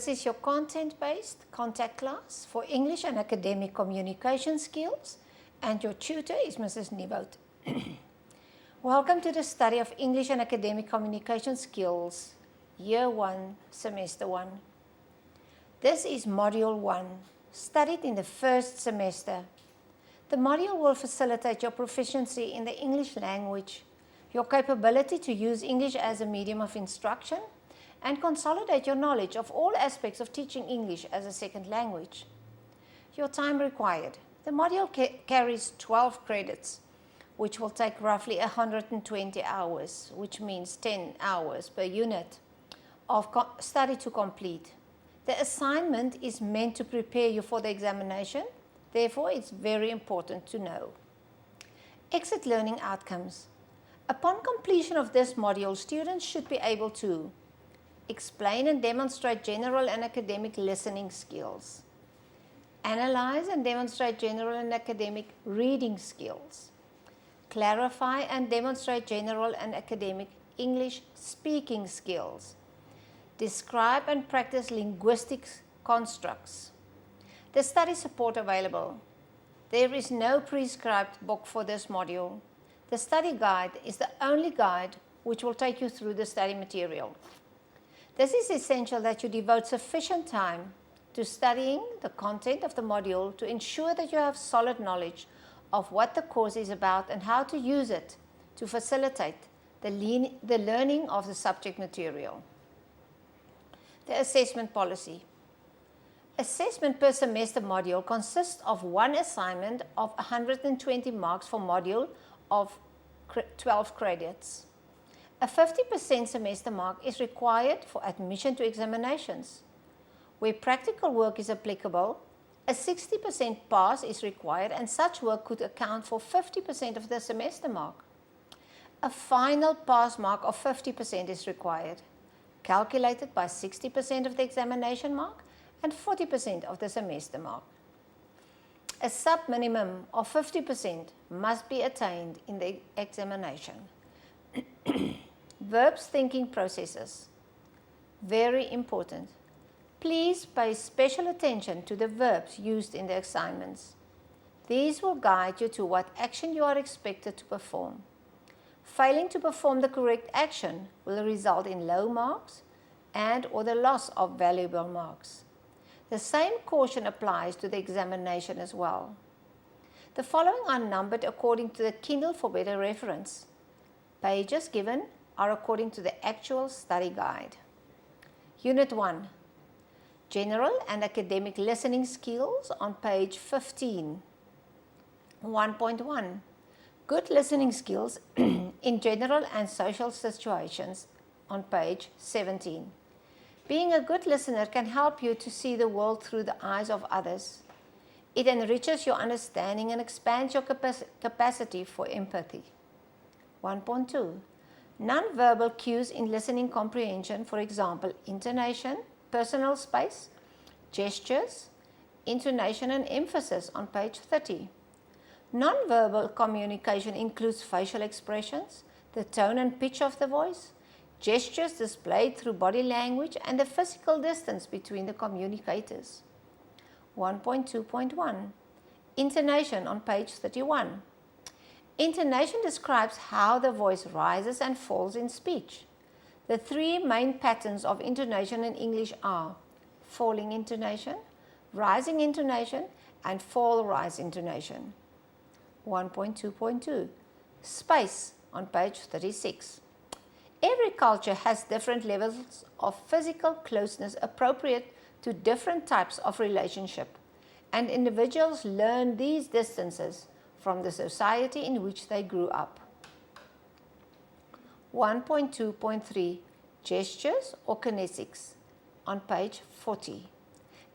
This is your content-based contact class for English and academic communication skills, and your tutor is Mrs. Nivout. Welcome to the study of English and academic communication skills, Year 1, Semester 1. This is Module 1, studied in the first semester. The module will facilitate your proficiency in the English language, your capability to use English as a medium of instruction, and consolidate your knowledge of all aspects of teaching English as a second language. Your time required. The module carries 12 credits, which will take roughly 120 hours, which means 10 hours per unit of study to complete. The assignment is meant to prepare you for the examination, therefore it's very important to know. Exit learning outcomes. Upon completion of this module, students should be able to explain and demonstrate general and academic listening skills, analyze and demonstrate general and academic reading skills, clarify and demonstrate general and academic English speaking skills, describe and practice linguistic constructs. The study support available. There is no prescribed book for this module. The study guide is the only guide which will take you through the study material. This is essential that you devote sufficient time to studying the content of the module to ensure that you have solid knowledge of what the course is about and how to use it to facilitate the learning of the subject material. The assessment policy. Assessment per semester module consists of one assignment of 120 marks for module of 12 credits. A 50% semester mark is required for admission to examinations. Where practical work is applicable, a 60% pass is required, and such work could account for 50% of the semester mark. A final pass mark of 50% is required, calculated by 60% of the examination mark and 40% of the semester mark. A sub-minimum of 50% must be attained in the examination. Verbs thinking processes. Very important. Please pay special attention to the verbs used in the assignments. These will guide you to what action you are expected to perform. Failing to perform the correct action will result in low marks and/or the loss of valuable marks. The same caution applies to the examination as well. The following are numbered according to the Kindle for better reference. Pages given are according to the actual study guide. Unit 1. General and academic listening skills on page 15. 1.1. Good listening skills in general and social situations on page 17. Being a good listener can help you to see the world through the eyes of others. It enriches your understanding and expands your capacity for empathy. 1.2. Non-verbal cues in listening comprehension, for example, intonation, personal space, gestures, intonation and emphasis on page 30. Non-verbal communication includes facial expressions, the tone and pitch of the voice, gestures displayed through body language, and the physical distance between the communicators. 1.2.1. Intonation on page 31. Intonation describes how the voice rises and falls in speech. The three main patterns of intonation in English are falling intonation, rising intonation, and fall-rise intonation. 1.2.2. Space on page 36. Every culture has different levels of physical closeness appropriate to different types of relationship, and individuals learn these distances from the society in which they grew up. 1.2.3. Gestures or kinesics on page 40.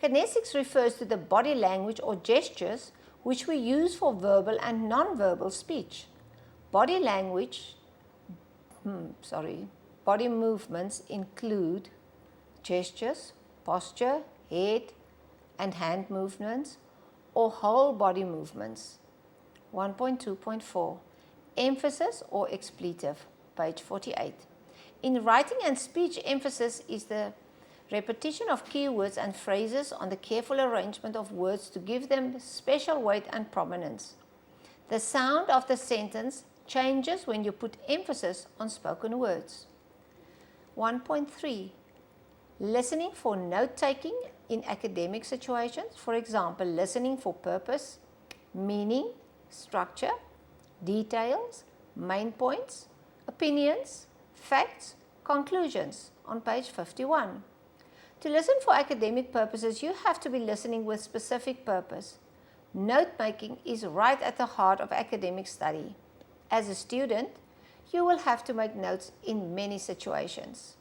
Kinesics refers to the body language or gestures which we use for verbal and non-verbal speech. Body movements include gestures, posture, head and hand movements, or whole body movements. 1.2.4. Emphasis or expletive, page 48. In writing and speech, emphasis is the repetition of keywords and phrases on the careful arrangement of words to give them special weight and prominence. The sound of the sentence changes when you put emphasis on spoken words. 1.3. Listening for note-taking in academic situations, for example, listening for purpose, meaning, structure, details, main points, opinions, facts, conclusions on page 51. To listen for academic purposes, you have to be listening with specific purpose. Note-making is right at the heart of academic study. As a student, you will have to make notes in many situations.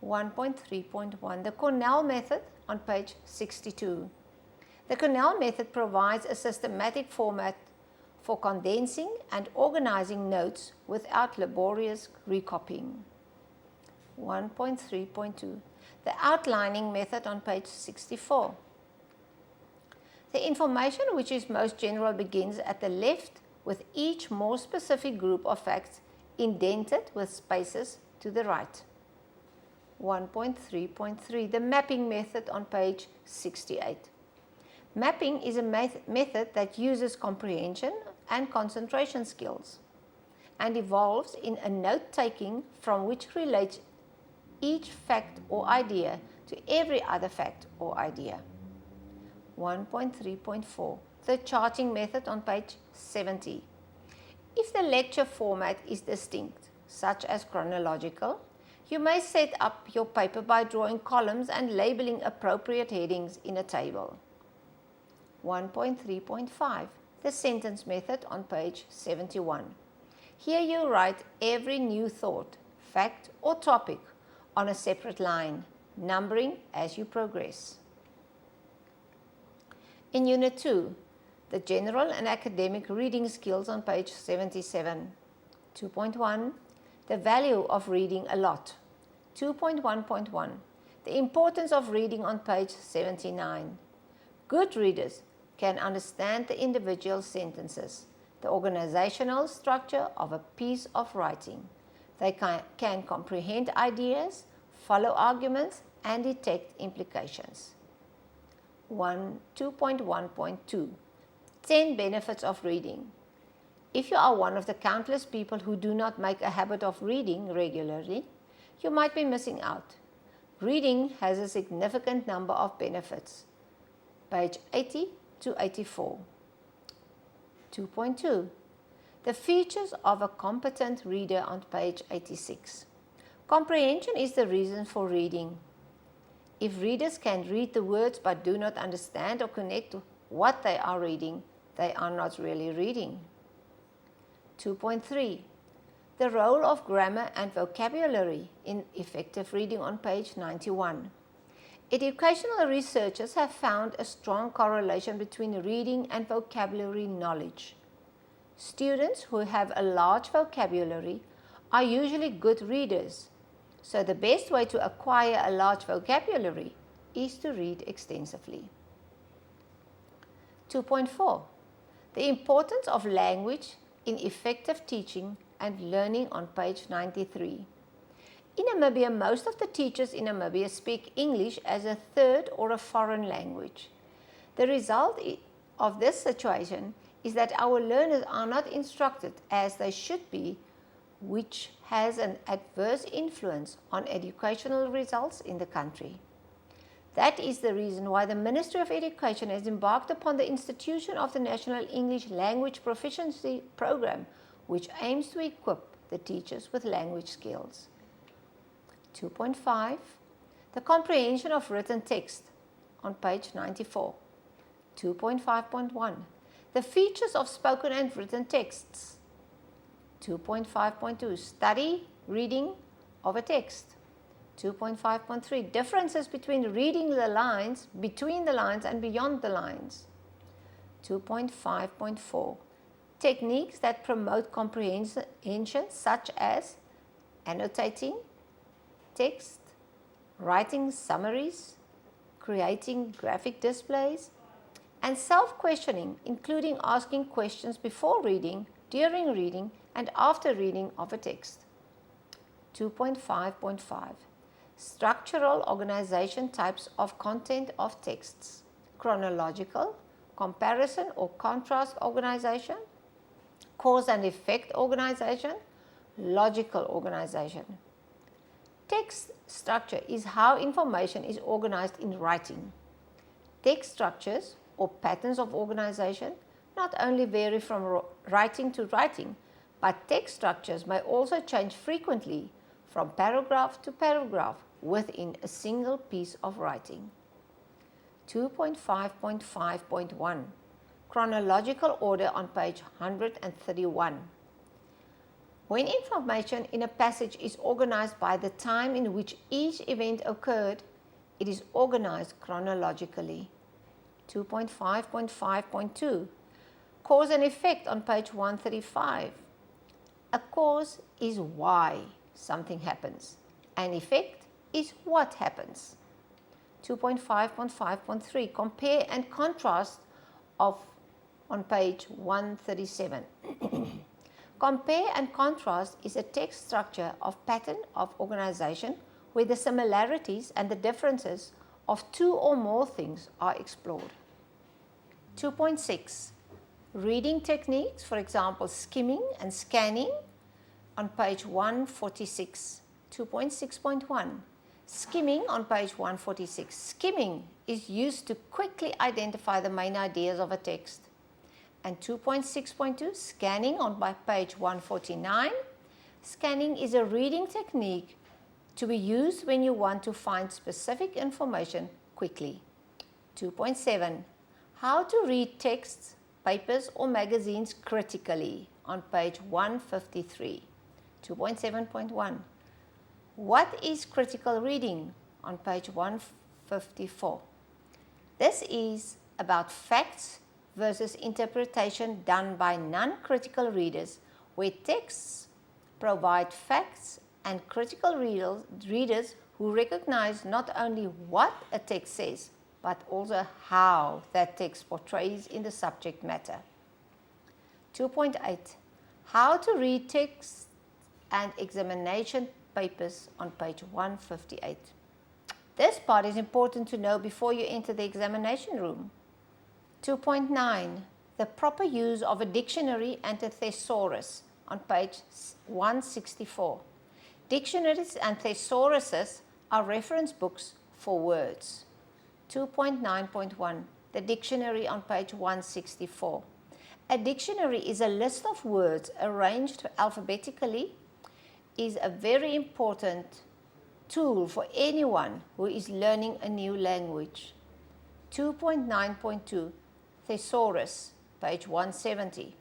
1.3.1 The Cornell Method on page 62. The Cornell Method provides a systematic format for condensing and organizing notes without laborious recopying. 1.3.2 The Outlining Method on page 64. The information which is most general begins at the left with each more specific group of facts indented with spaces to the right. 1.3.3 The Mapping Method on page 68. Mapping is a method that uses comprehension and concentration skills and evolves in a note-taking from which relates each fact or idea to every other fact or idea. 1.3.4 The Charting Method on page 70. If the lecture format is distinct, such as chronological, you may set up your paper by drawing columns and labeling appropriate headings in a table. 1.3.5 The Sentence Method on page 71. Here you write every new thought, fact or topic on a separate line, numbering as you progress. In Unit 2, the General and Academic Reading Skills on page 77. 2.1 The Value of Reading a Lot. 2.1.1 The Importance of Reading on page 79. Good readers can understand the individual sentences, the organizational structure of a piece of writing. They can comprehend ideas, follow arguments, and detect implications. 2.1.2 10 Benefits of Reading. If you are one of the countless people who do not make a habit of reading regularly, you might be missing out. Reading has a significant number of benefits. Page 80 to 84. 2.2 The Features of a Competent Reader on page 86. Comprehension is the reason for reading. If readers can read the words but do not understand or connect what they are reading, they are not really reading. 2.3 The Role of Grammar and Vocabulary in Effective Reading on page 91. Educational researchers have found a strong correlation between reading and vocabulary knowledge. Students who have a large vocabulary are usually good readers, so the best way to acquire a large vocabulary is to read extensively. 2.4 The Importance of Language in Effective Teaching and Learning on page 93. In Namibia, most of the teachers in Namibia speak English as a third or a foreign language. The result of this situation is that our learners are not instructed as they should be, which has an adverse influence on educational results in the country. That is the reason why the Ministry of Education has embarked upon the institution of the National English Language Proficiency Program, which aims to equip the teachers with language skills. 2.5 The Comprehension of Written Text on page 94. 2.5.1 The Features of Spoken and Written Texts. 2.5.2 Study reading of a text. 2.5.3 Differences between reading the lines, between the lines and beyond the lines. 2.5.4 Techniques that promote comprehension such as annotating text, writing summaries, creating graphic displays, and self-questioning, including asking questions before reading, during reading, and after reading of a text. 2.5.5 Structural organization types of content of texts. Chronological, comparison or contrast organization, cause and effect organization, logical organization. Text structure is how information is organized in writing. Text structures or patterns of organization not only vary from writing to writing, but text structures may also change frequently from paragraph to paragraph within a single piece of writing. 2.5.5.1 Chronological order on page 131. When information in a passage is organized by the time in which each event occurred, it is organized chronologically. 2.5.5.2 Cause and effect on page 135. A cause is why something happens. An effect is what happens. 2.5.5.3 Compare and contrast on page 137. Compare and contrast is a text structure of pattern of organization where the similarities and the differences of two or more things are explored. 2.6 Reading techniques, for example, skimming and scanning on page 146. 2.6.1 Skimming on page 146. Skimming is used to quickly identify the main ideas of a text. And 2.6.2 Scanning on page 149. Scanning is a reading technique to be used when you want to find specific information quickly. 2.7 How to read texts, papers or magazines critically on page 153. 2.7.1 What is critical reading on page 154? This is about facts versus interpretation done by non-critical readers, where texts provide facts and critical readers who recognize not only what a text says, but also how that text portrays in the subject matter. 2.8 How to read texts and examination papers on page 158. This part is important to know before you enter the examination room. 2.9 The proper use of a dictionary and a thesaurus on page 164. Dictionaries and thesauruses are reference books for words. 2.9.1 The dictionary on page 164. A dictionary is a list of words arranged alphabetically. Is a very important tool for anyone who is learning a new language. 2.9.2 Thesaurus, page 170.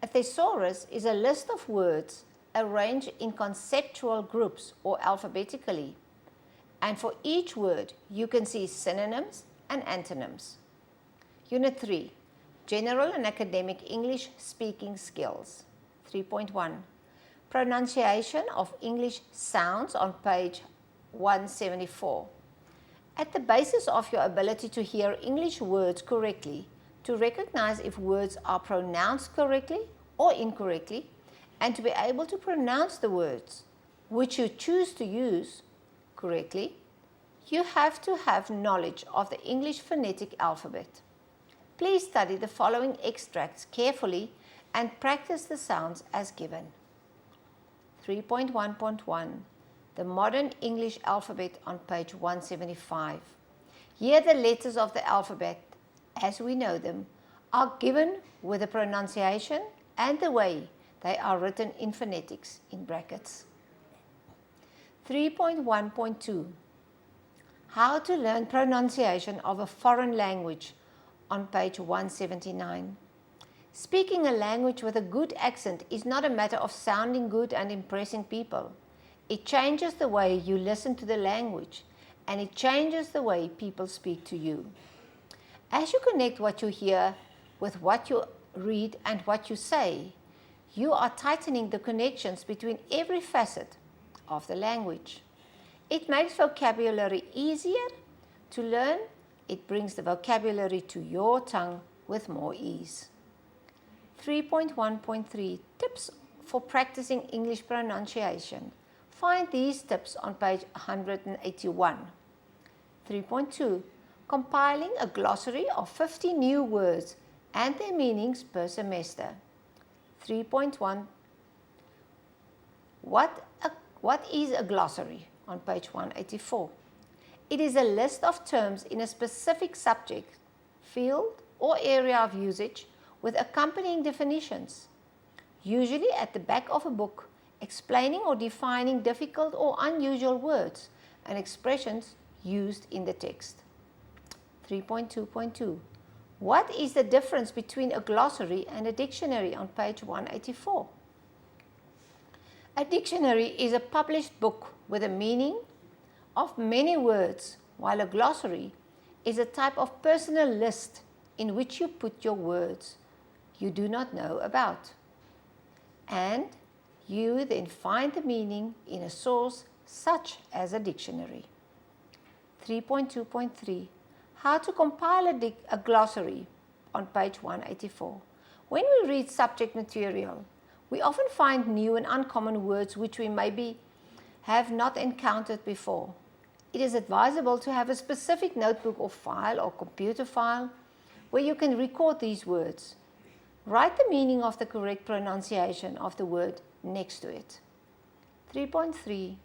A thesaurus is a list of words arranged in conceptual groups or alphabetically, and for each word you can see synonyms and antonyms. Unit 3 General and Academic English Speaking Skills. 3.1 Pronunciation of English sounds on page 174. At the basis of your ability to hear English words correctly, to recognize if words are pronounced correctly or incorrectly, and to be able to pronounce the words which you choose to use correctly, you have to have knowledge of the English phonetic alphabet. Please study the following extracts carefully and practice the sounds as given. 3.1.1 The Modern English Alphabet on page 175. Here the letters of the alphabet, as we know them, are given with the pronunciation and the way they are written in phonetics in brackets. 3.1.2 How to learn pronunciation of a foreign language on page 179. Speaking a language with a good accent is not a matter of sounding good and impressing people. It changes the way you listen to the language, and it changes the way people speak to you. As you connect what you hear with what you read and what you say, you are tightening the connections between every facet of the language. It makes vocabulary easier to learn. It brings the vocabulary to your tongue with more ease. 3.1.3 Tips for practicing English pronunciation. Find these tips on page 181. 3.2. Compiling a glossary of 50 new words and their meanings per semester. 3.1. What is a glossary? On page 184. It is a list of terms in a specific subject, field, or area of usage with accompanying definitions, usually at the back of a book, explaining or defining difficult or unusual words and expressions used in the text. 3.2.2. What is the difference between a glossary and a dictionary? On page 184. A dictionary is a published book with a meaning of many words, while a glossary is a type of personal list in which you put your words you do not know about. And you then find the meaning in a source such as a dictionary. 3.2.3. How to compile a glossary? On page 184. When we read subject material, we often find new and uncommon words which we maybe have not encountered before. It is advisable to have a specific notebook or file or computer file where you can record these words. Write the meaning of the correct pronunciation of the word next to it. 3.3.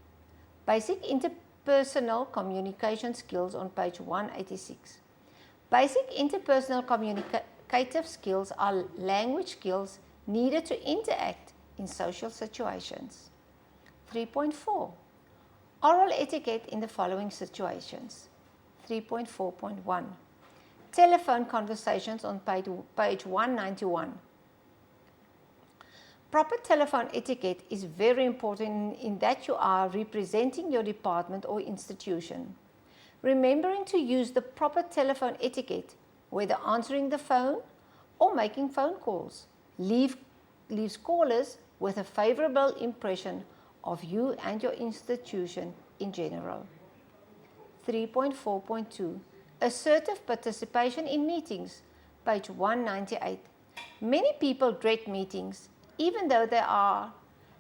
Basic interpersonal communication skills on page 186. Basic interpersonal communicative skills are language skills needed to interact in social situations. 3.4. Oral etiquette in the following situations. 3.4.1. Telephone conversations on page 191. Proper telephone etiquette is very important in that you are representing your department or institution. Remembering to use the proper telephone etiquette, whether answering the phone or making phone calls, leaves callers with a favorable impression of you and your institution in general. 3.4.2. Assertive participation in meetings, page 198. Many people dread meetings, even though they are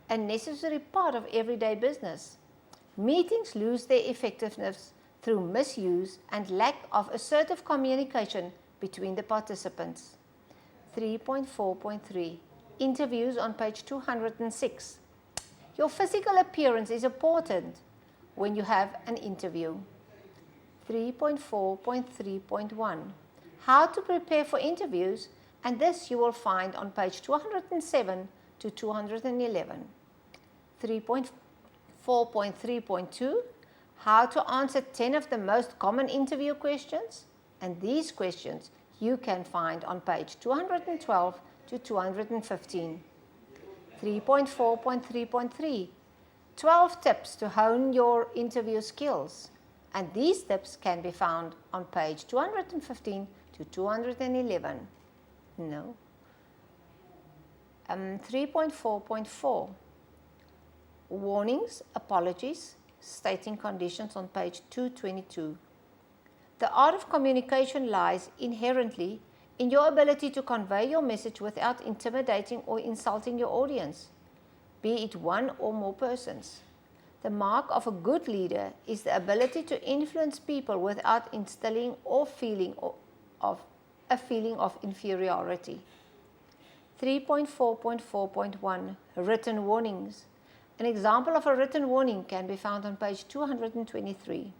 a necessary part of everyday business. Meetings lose their effectiveness through misuse and lack of assertive communication between the participants. 3.4.3. Interviews on page 206. Your physical appearance is important when you have an interview. 3.4.3.1. How to prepare for interviews, and this you will find on page 207 to 211. 3.4.3.2. How to answer 10 of the most common interview questions, and these questions you can find on page 212 to 215. 3.4.3.3. 12 tips to hone your interview skills, and these tips can be found on page 215 to 211. 3.4.4. Warnings, apologies, stating conditions on page 222. The art of communication lies inherently in your ability to convey your message without intimidating or insulting your audience, be it one or more persons. The mark of a good leader is the ability to influence people without instilling a feeling of inferiority. 3.4.4.1. Written warnings. An example of a written warning can be found on page 223.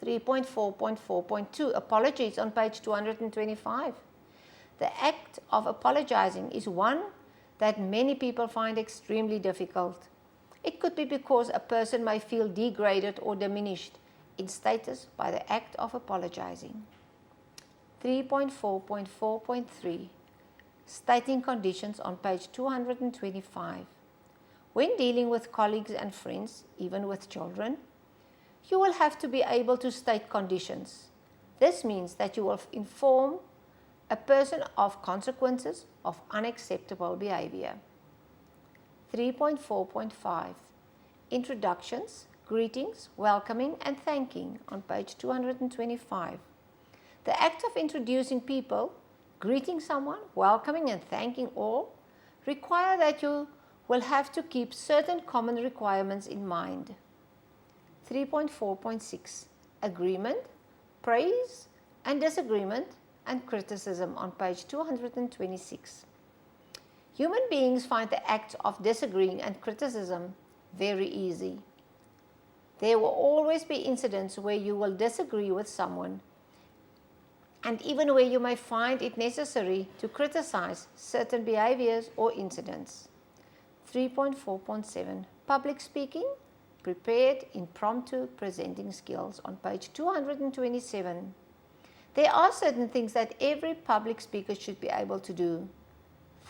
3.4.4.2. Apologies on page 225. The act of apologizing is one that many people find extremely difficult. It could be because a person may feel degraded or diminished in status by the act of apologizing. 3.4.4.3. Stating conditions on page 225. When dealing with colleagues and friends, even with children, you will have to be able to state conditions. This means that you will inform a person of consequences of unacceptable behavior. 3.4.5. Introductions, greetings, welcoming and thanking on page 225. The act of introducing people, greeting someone, welcoming and thanking all, require that you will have to keep certain common requirements in mind. 3.4.6 Agreement, praise and disagreement and criticism on page 226. Human beings find the act of disagreeing and criticism very easy. There will always be incidents where you will disagree with someone, and even where you may find it necessary to criticize certain behaviors or incidents. 3.4.7 Public speaking, prepared impromptu presenting skills on page 227. There are certain things that every public speaker should be able to do.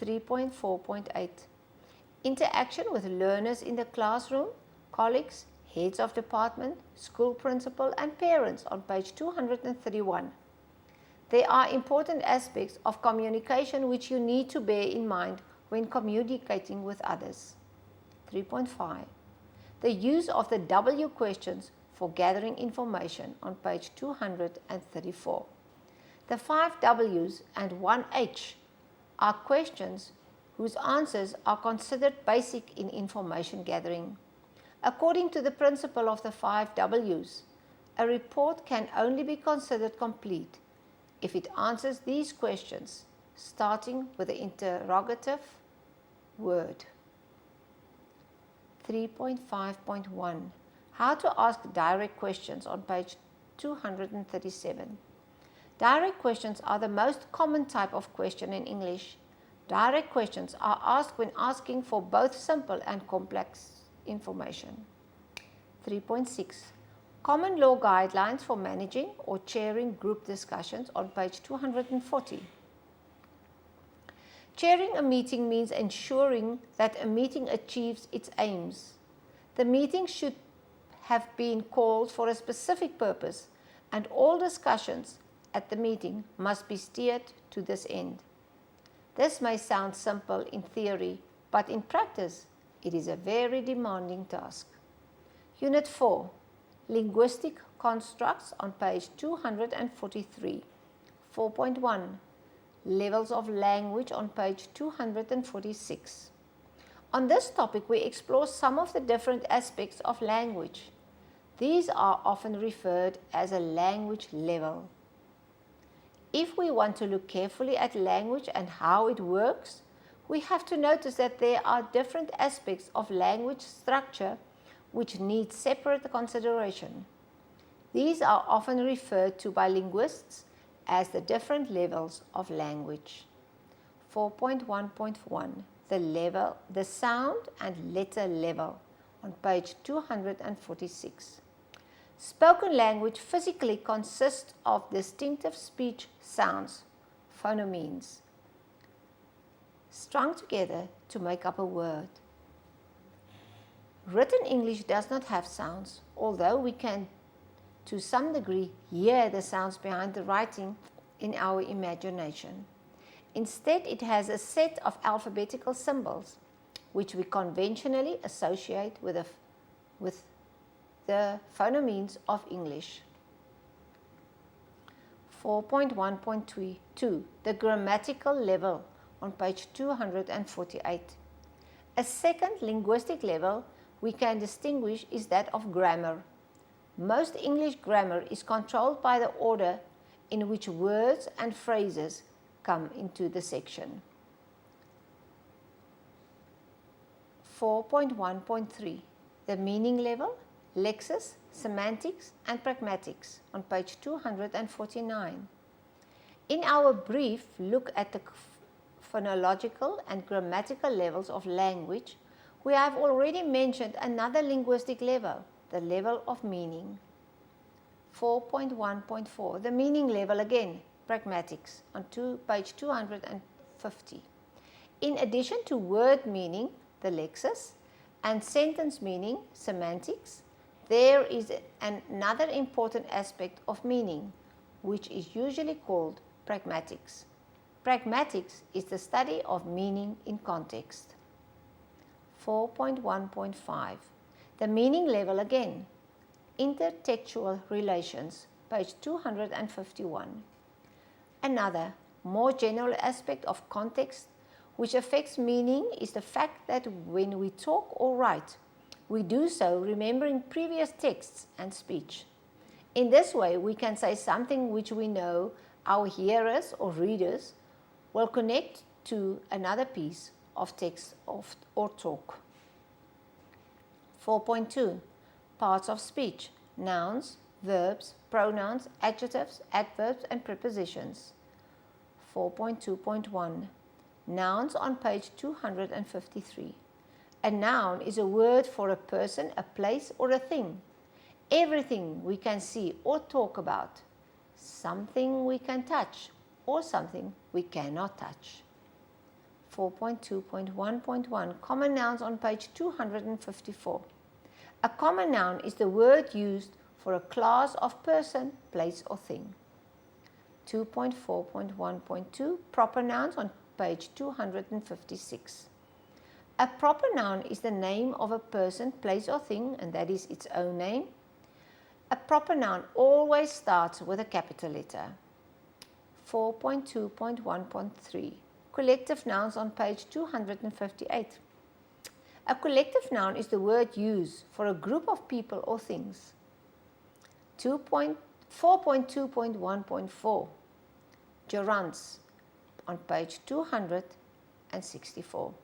3.4.8 Interaction with learners in the classroom, colleagues, heads of department, school principal and parents on page 231. There are important aspects of communication which you need to bear in mind when communicating with others. 3.5 The use of the W questions for gathering information on page 234. The 5 W's and 1 H are questions whose answers are considered basic in information gathering. According to the principle of the 5 W's, a report can only be considered complete if it answers these questions, starting with the interrogative word. 3.5.1 How to ask direct questions on page 237. Direct questions are the most common type of question in English. Direct questions are asked when asking for both simple and complex information. 3.6 Common law guidelines for managing or chairing group discussions on page 240. Chairing a meeting means ensuring that a meeting achieves its aims. The meeting should have been called for a specific purpose, and all discussions at the meeting must be steered to this end. This may sound simple in theory, but in practice, it is a very demanding task. Unit 4. Linguistic constructs on page 243. 4.1. Levels of language on page 246. On this topic, we explore some of the different aspects of language. These are often referred as a language level. If we want to look carefully at language and how it works, we have to notice that there are different aspects of language structure which need separate consideration. These are often referred to by linguists as the different levels of language. 4.1.1 The sound and letter level on page 246. Spoken language physically consists of distinctive speech sounds, phonemes, strung together to make up a word. Written English does not have sounds, although we can to some degree hear the sounds behind the writing in our imagination. Instead, it has a set of alphabetical symbols which we conventionally associate with the phonemes of English. 4.1.2 The grammatical level on page 248. A second linguistic level we can distinguish is that of grammar. Most English grammar is controlled by the order in which words and phrases come into the section. 4.1.3 The meaning level, lexis, semantics and pragmatics on page 249. In our brief look at the phonological and grammatical levels of language, we have already mentioned another linguistic level, the level of meaning. 4.1.4 The meaning level again, pragmatics, on page 250. In addition to word meaning, the lexis, and sentence meaning, semantics, there is another important aspect of meaning, which is usually called pragmatics. Pragmatics is the study of meaning in context. 4.1.5 The meaning level again, intertextual relations, page 251. Another, more general aspect of context which affects meaning is the fact that when we talk or write, we do so remembering previous texts and speech. In this way, we can say something which we know our hearers or readers will connect to another piece of text or talk. 4.2. Parts of speech: nouns, verbs, pronouns, adjectives, adverbs, and prepositions. 4.2.1. Nouns on page 253. A noun is a word for a person, a place, or a thing. Everything we can see or talk about, something we can touch, or something we cannot touch. 4.2.1.1. Common nouns on page 254. A common noun is the word used for a class of person, place, or thing. 2.4.1.2. Proper nouns on page 256. A proper noun is the name of a person, place, or thing, and that is its own name. A proper noun always starts with a capital letter. 4.2.1.3. Collective nouns on page 258. A collective noun is the word used for a group of people or things. 4.2.1.4. Gerunds on page 264.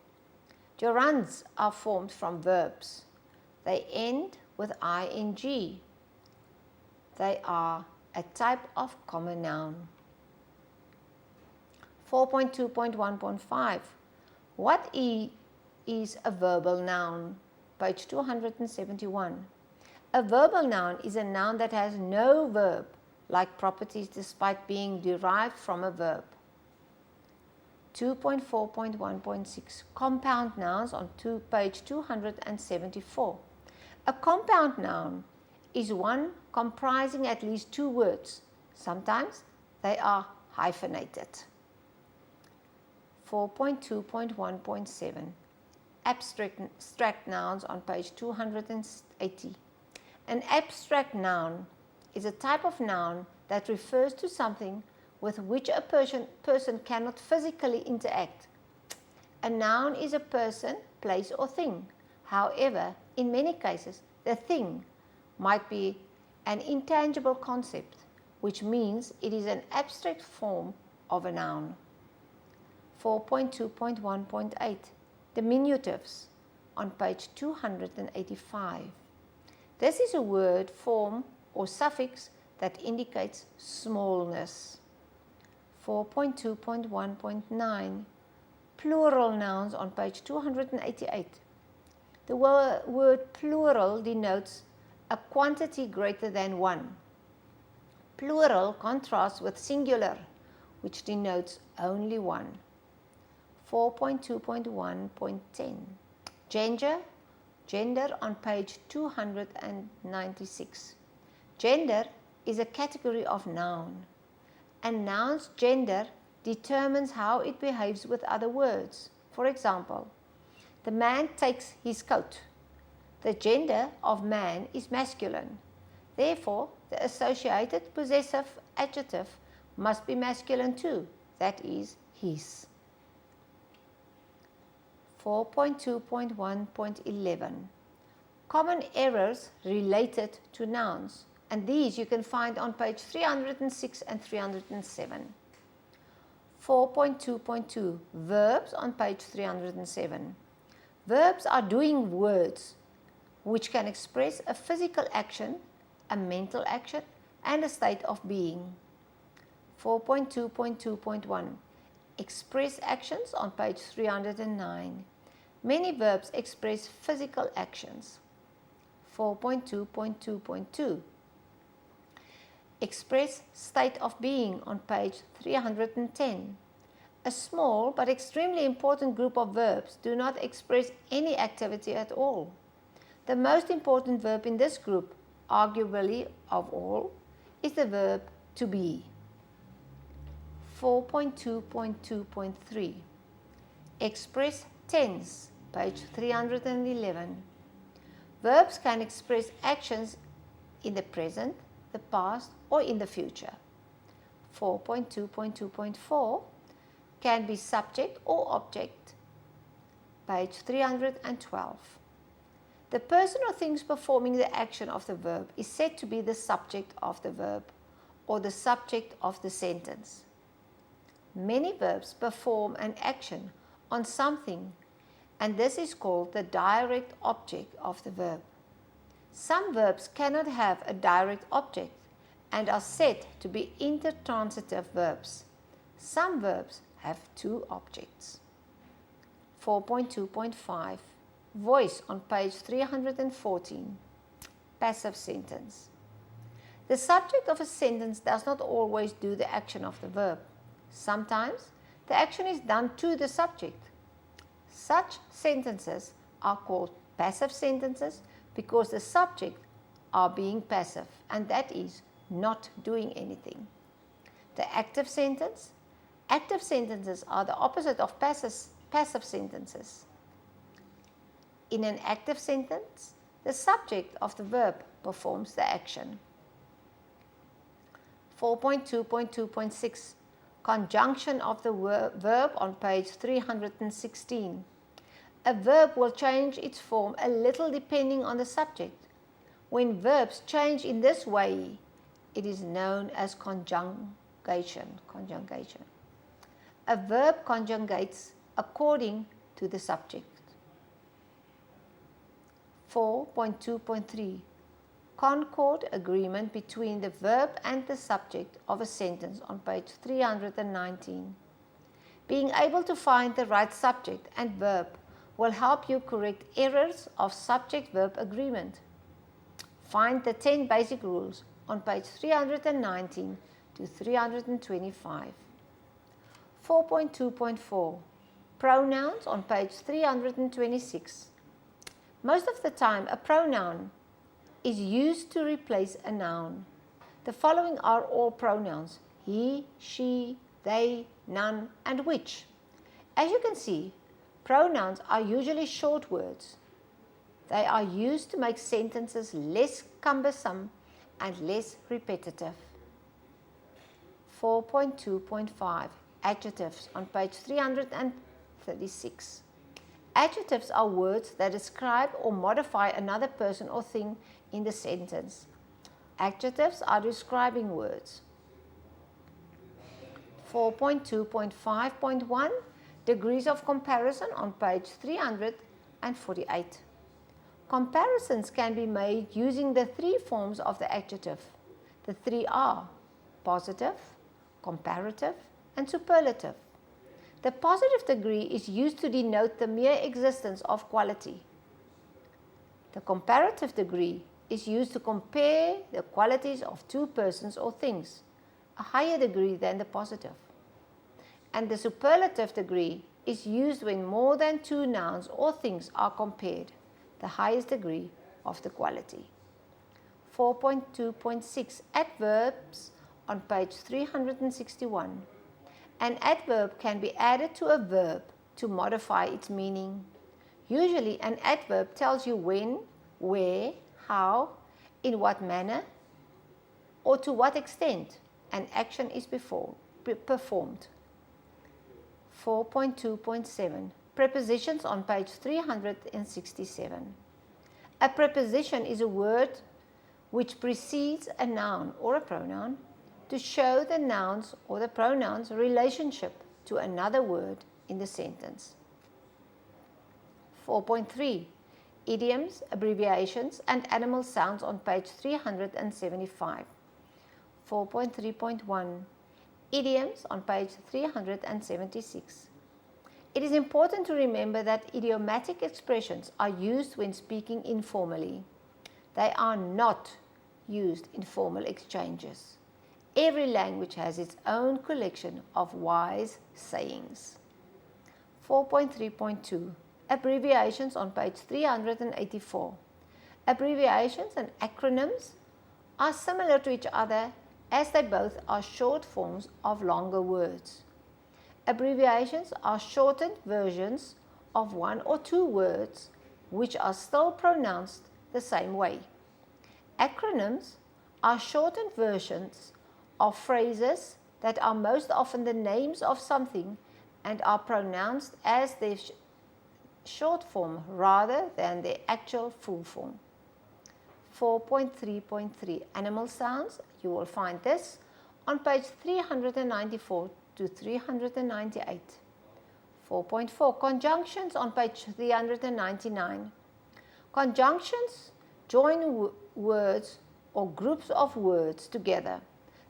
Gerunds are formed from verbs. They end with ing. They are a type of common noun. 4.2.1.5. What is a verbal noun? Page 271. A verbal noun is a noun that has no verb-like properties despite being derived from a verb. 2.4.1.6. Compound nouns on page 274. A compound noun is one comprising at least two words. Sometimes they are hyphenated. 4.2.1.7. Abstract nouns on page 280. An abstract noun is a type of noun that refers to something with which a person cannot physically interact. A noun is a person, place, or thing. However, in many cases, the thing might be an intangible concept, which means it is an abstract form of a noun. 4.2.1.8. Diminutives on page 285. This is a word, form, or suffix that indicates smallness. 4.2.1.9. Plural nouns on page 288. The word plural denotes a quantity greater than one. Plural contrasts with singular, which denotes only one. 4.2.1.10. Gender on page 296. Gender is a category of noun. A noun's gender determines how it behaves with other words. For example, the man takes his coat. The gender of man is masculine. Therefore, the associated possessive adjective must be masculine too, that is, his. 4.2.1.11. Common errors related to nouns, and these you can find on page 306 and 307. 4.2.2. Verbs on page 307. Verbs are doing words which can express a physical action, a mental action, and a state of being. 4.2.2.1. Express actions on page 309. Many verbs express physical actions. 4.2.2.2. Express state of being on page 310. A small but extremely important group of verbs do not express any activity at all. The most important verb in this group, arguably of all, is the verb to be. 4.2.2.3. Express tense, page 311. Verbs can express actions in the present, the past, or in the future. 4.2.2.4. can be subject or object. Page 312. The person or things performing the action of the verb is said to be the subject of the verb or the subject of the sentence. Many verbs perform an action on something, and this is called the direct object of the verb. Some verbs cannot have a direct object and are said to be intertransitive verbs. Some verbs have two objects. 4.2.5 Voice on page 314. Passive sentence. The subject of a sentence does not always do the action of the verb. Sometimes the action is done to the subject. Such sentences are called passive sentences because the subject are being passive, and that is not doing anything. The active sentence. Active sentences are the opposite of passive sentences. In an active sentence, the subject of the verb performs the action. 4.2.2.6 Conjunction of the verb on page 316. A verb will change its form a little depending on the subject. When verbs change in this way, it is known as conjugation. A verb conjugates according to the subject. 4.2.3 Concord agreement between the verb and the subject of a sentence on page 319. Being able to find the right subject and verb will help you correct errors of subject-verb agreement. Find the 10 basic rules on page 319 to 325. 4.2.4 Pronouns on page 326. Most of the time, a pronoun is used to replace a noun. The following are all pronouns: he, she, they, none, and which. As you can see, pronouns are usually short words. They are used to make sentences less cumbersome and less repetitive. 4.2.5 Adjectives on page 336. Adjectives are words that describe or modify another person or thing in the sentence. Adjectives are describing words. 4.2.5.1 Degrees of comparison on page 348. Comparisons can be made using the three forms of the adjective. The three are positive, comparative, and superlative. The positive degree is used to denote the mere existence of quality. The comparative degree is used to compare the qualities of two persons or things, a higher degree than the positive. And the superlative degree is used when more than two nouns or things are compared, the highest degree of the quality. 4.2.6 Adverbs on page 361. An adverb can be added to a verb to modify its meaning. Usually, an adverb tells you when, where, how, in what manner, or to what extent an action is performed. 4.2.7 Prepositions on page 367. A preposition is a word which precedes a noun or a pronoun to show the noun's or the pronoun's relationship to another word in the sentence. 4.3 Idioms, abbreviations, and animal sounds on page 375. 4.3.1 Idioms on page 376. It is important to remember that idiomatic expressions are used when speaking informally. They are not used in formal exchanges. Every language has its own collection of wise sayings. 4.3.2 Abbreviations on page 384. Abbreviations and acronyms are similar to each other as they both are short forms of longer words. Abbreviations are shortened versions of one or two words which are still pronounced the same way. Acronyms are shortened versions of phrases that are most often the names of something and are pronounced as their short form rather than their actual full form. 4.3.3 Animal sounds. You will find this on page 394 to 398. 4.4 Conjunctions on page 399. Conjunctions join words or groups of words together.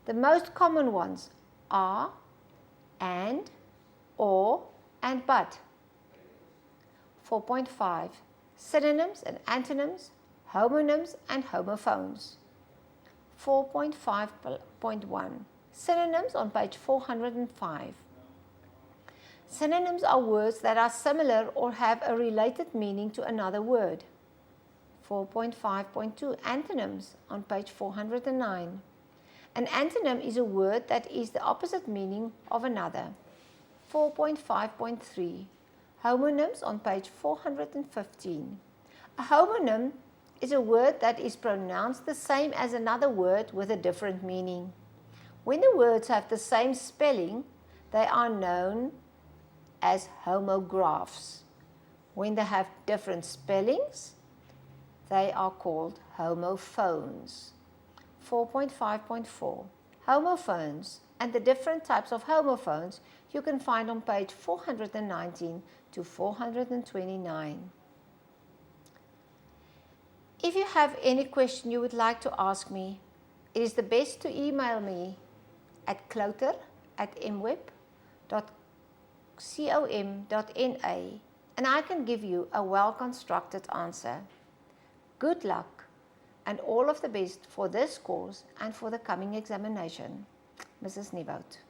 The most common ones are and, or, and but. 4.5 Synonyms and antonyms, homonyms and homophones. 4.5.1 Synonyms on page 405. Synonyms are words that are similar or have a related meaning to another word. 4.5.2 Antonyms on page 409. An antonym is a word that is the opposite meaning of another. 4.5.3 Homonyms on page 415. A homonym is a word that is pronounced the same as another word with a different meaning. When the words have the same spelling, they are known as homographs. When they have different spellings, they are called homophones. 4.5.4 Homophones and the different types of homophones you can find on page 419 to 429. If you have any question you would like to ask me, it is the best to email me at cloter@mweb.com.na and I can give you a well-constructed answer. Good luck and all of the best for this course and for the coming examination. Mrs. Nieuwoud.